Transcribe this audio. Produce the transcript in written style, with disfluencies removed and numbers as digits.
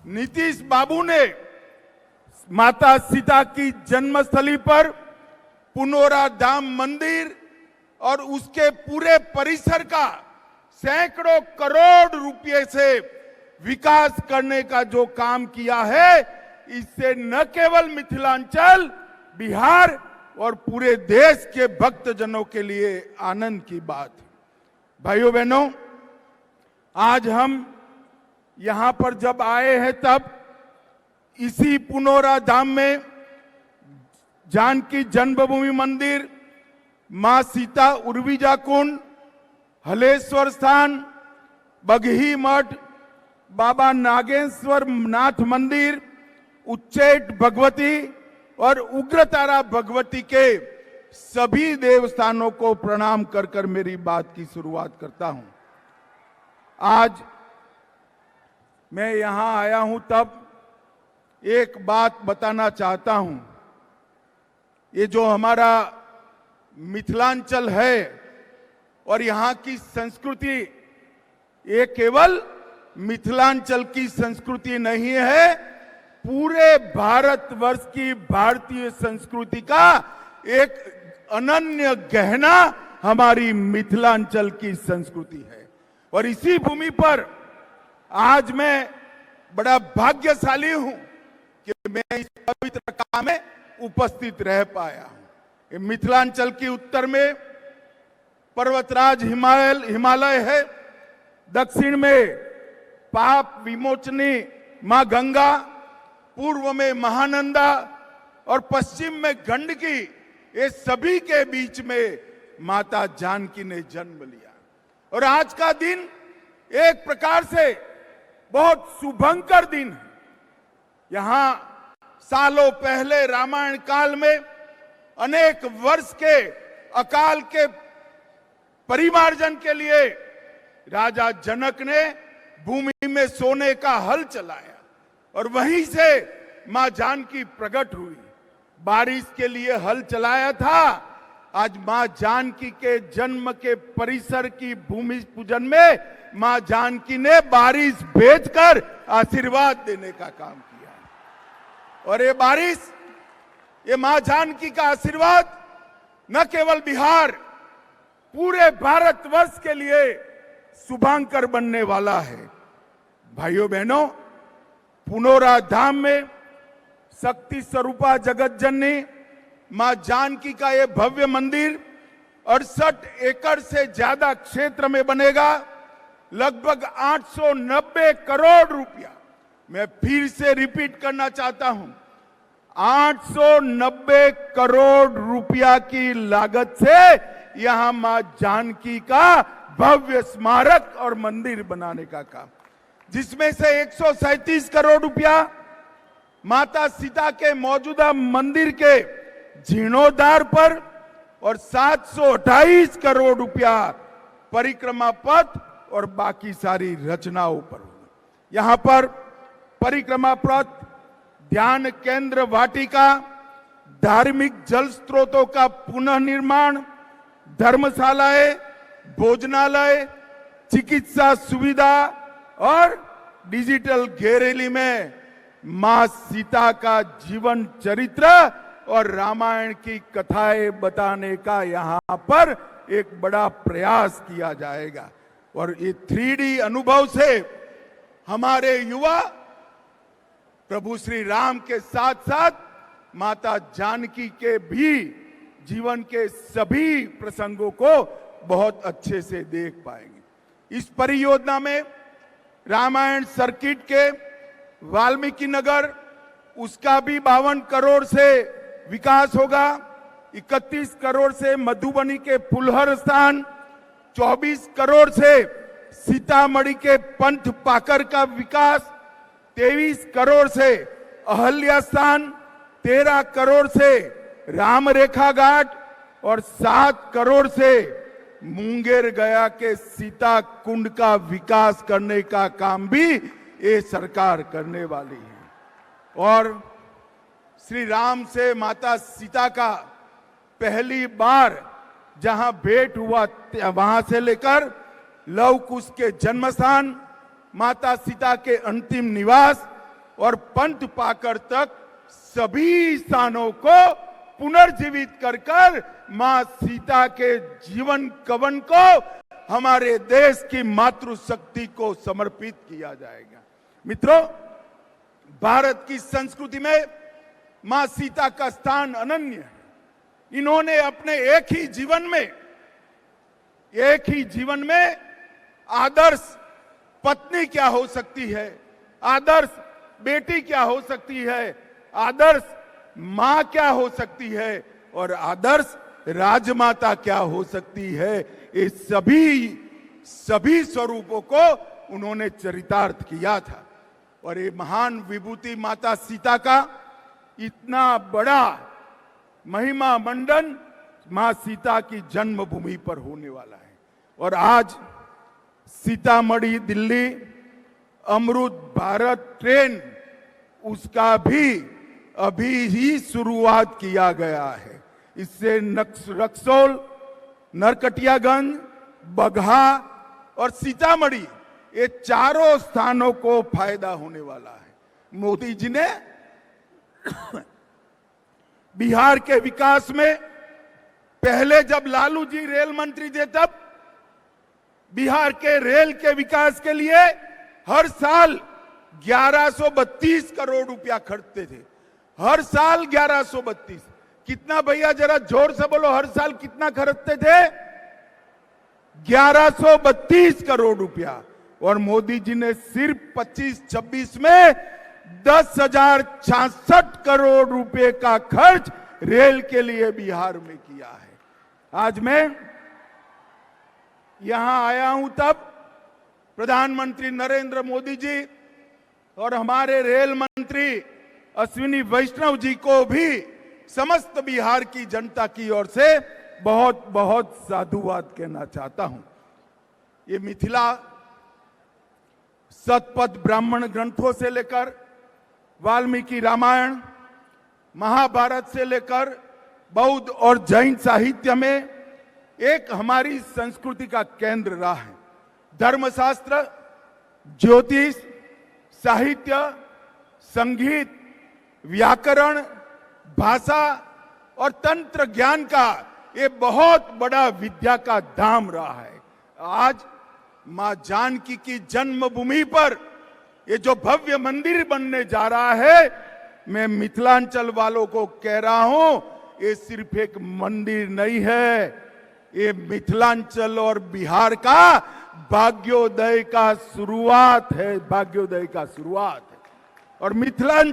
नीतीश बाबू ने माता सीता की जन्मस्थली पर पुनौरा धाम मंदिर और उसके पूरे परिसर का सैकड़ों करोड़ रुपए से विकास करने का जो काम किया है, इससे न केवल मिथिलांचल, बिहार और पूरे देश के भक्तजनों के लिए आनंद की बात है। भाइयों बहनों, आज हम यहां पर जब आए हैं तब इसी पुनौरा धाम में जानकी जन्मभूमि मंदिर, मां सीता उर्विजा कुंड, हलेश्वर स्थान, बगही मठ, बाबा नागेश्वर नाथ मंदिर, उच्चैठ भगवती और उग्रतारा भगवती के सभी देवस्थानों को प्रणाम कर कर मेरी बात की शुरुआत करता हूं। आज मैं यहां आया हूं तब एक बात बताना चाहता हूं। ये जो हमारा मिथिलांचल है और यहाँ की संस्कृति, ये केवल मिथिलांचल की संस्कृति नहीं है, पूरे भारतवर्ष की भारतीय संस्कृति का एक अनन्य गहना हमारी मिथिलांचल की संस्कृति है। और इसी भूमि पर आज मैं बड़ा भाग्यशाली हूं कि मैं इस पवित्र काम में उपस्थित रह पाया हूं। मिथिलांचल के उत्तर में पर्वतराज हिमालय है, दक्षिण में पाप विमोचनी मां गंगा, पूर्व में महानंदा और पश्चिम में गंडकी। ये सभी के बीच में माता जानकी ने जन्म लिया। और आज का दिन एक प्रकार से बहुत शुभंकर दिन है। यहां सालों पहले रामायण काल में अनेक वर्ष के अकाल के परिमार्जन के लिए राजा जनक ने भूमि में सोने का हल चलाया और वहीं से मां जानकी प्रकट हुई। बारिश के लिए हल चलाया था, आज मां जानकी के जन्म के परिसर की भूमि पूजन में मां जानकी ने बारिश भेजकर आशीर्वाद देने का काम किया। और ये बारिश, ये मां जानकी का आशीर्वाद न केवल बिहार, पूरे भारतवर्ष के लिए शुभंकर बनने वाला है। भाइयों बहनों, पुनौरा धाम में शक्ति स्वरूपा जगत जननी मां जानकी का यह भव्य मंदिर 68 एकड़ से ज्यादा क्षेत्र में बनेगा। लगभग 890 करोड़ रुपया, मैं फिर से रिपीट करना चाहता हूं, 890 करोड़ रुपया की लागत से यहां मां जानकी का भव्य स्मारक और मंदिर बनाने का काम, जिसमें से 137 करोड़ रुपया माता सीता के मौजूदा मंदिर के जीर्णोद्धार पर और 728 करोड़ रुपया परिक्रमा पथ और बाकी सारी रचनाओं पर। यहां पर परिक्रमा पथ, ध्यान केंद्र वाटिका, धार्मिक जल स्रोतों का पुनः निर्माण, धर्मशालाएं, भोजनालय, चिकित्सा सुविधा और डिजिटल गैलरी में मां सीता का जीवन चरित्र और रामायण की कथाएं बताने का यहां पर एक बड़ा प्रयास किया जाएगा। और ये 3D अनुभव से हमारे युवा प्रभु श्री राम के साथ साथ माता जानकी के भी जीवन के सभी प्रसंगों को बहुत अच्छे से देख पाएंगे। इस परियोजना में रामायण सर्किट के वाल्मीकि नगर, उसका भी 52 करोड़ से विकास होगा। 31 करोड़ से मधुबनी के फुलहर स्थान, 24 करोड़ से सीतामढ़ी के पंथ पाकर का विकास, 23 करोड़ से अहल्या स्थान, 13 करोड़ से राम रेखा घाट और 7 करोड़ से मुंगेर गया के सीता कुंड का विकास करने का काम भी ये सरकार करने वाली है। और श्री राम से माता सीता का पहली बार जहां भेंट हुआ, वहां से लेकर लव कुश के जन्म स्थान, माता सीता के अंतिम निवास और पंथ पाकर तक सभी स्थानों को पुनर्जीवित कर मां सीता के जीवन कवन को हमारे देश की मातृशक्ति को समर्पित किया जाएगा। मित्रों, भारत की संस्कृति में मां सीता का स्थान अनन्य है। इन्होंने अपने एक ही जीवन में आदर्श पत्नी क्या हो सकती है, आदर्श बेटी क्या हो सकती है, आदर्श मां क्या हो सकती है और आदर्श राजमाता क्या हो सकती है, ये सभी स्वरूपों को उन्होंने चरितार्थ किया था। और ये महान विभूति माता सीता का इतना बड़ा महिमा मंडन मां सीता की जन्मभूमि पर होने वाला है। और आज सीतामढ़ी दिल्ली अमृत भारत ट्रेन, उसका भी अभी ही शुरुआत किया गया है। इससे रक्सौल, नरकटियागंज, बगहा और सीतामढ़ी, ये चारों स्थानों को फायदा होने वाला है। मोदी जी ने बिहार के विकास में पहले जब लालू जी रेल मंत्री थे तब बिहार के रेल के विकास के लिए हर साल 1132 करोड़ रुपया खर्चते थे। हर साल 1132। कितना भैया, जरा जोर से बोलो, हर साल कितना खर्चते थे? 1132 करोड़ रुपया। और मोदी जी ने सिर्फ 25-26 में 10,066 करोड़ रुपए का खर्च रेल के लिए बिहार में किया है। आज मैं यहां आया हूं तब प्रधानमंत्री नरेंद्र मोदी जी और हमारे रेल मंत्री अश्विनी वैष्णव जी को भी समस्त बिहार की जनता की ओर से बहुत बहुत साधुवाद कहना चाहता हूं। ये मिथिला शतपथ ब्राह्मण ग्रंथों से लेकर वाल्मीकि रामायण, महाभारत से लेकर बौद्ध और जैन साहित्य में एक हमारी संस्कृति का केंद्र रहा है। धर्मशास्त्र, ज्योतिष, साहित्य, संगीत, व्याकरण, भाषा और तंत्र ज्ञान का ये बहुत बड़ा विद्या का धाम रहा है। आज मां जानकी की जन्मभूमि पर ये जो भव्य मंदिर बनने जा रहा है, मैं मिथिलांचल वालों को कह रहा हूं, ये सिर्फ एक मंदिर नहीं है, ये मिथिलांचल और बिहार का भाग्योदय का शुरुआत है, भाग्योदय का शुरुआत है। और मिथिलांचल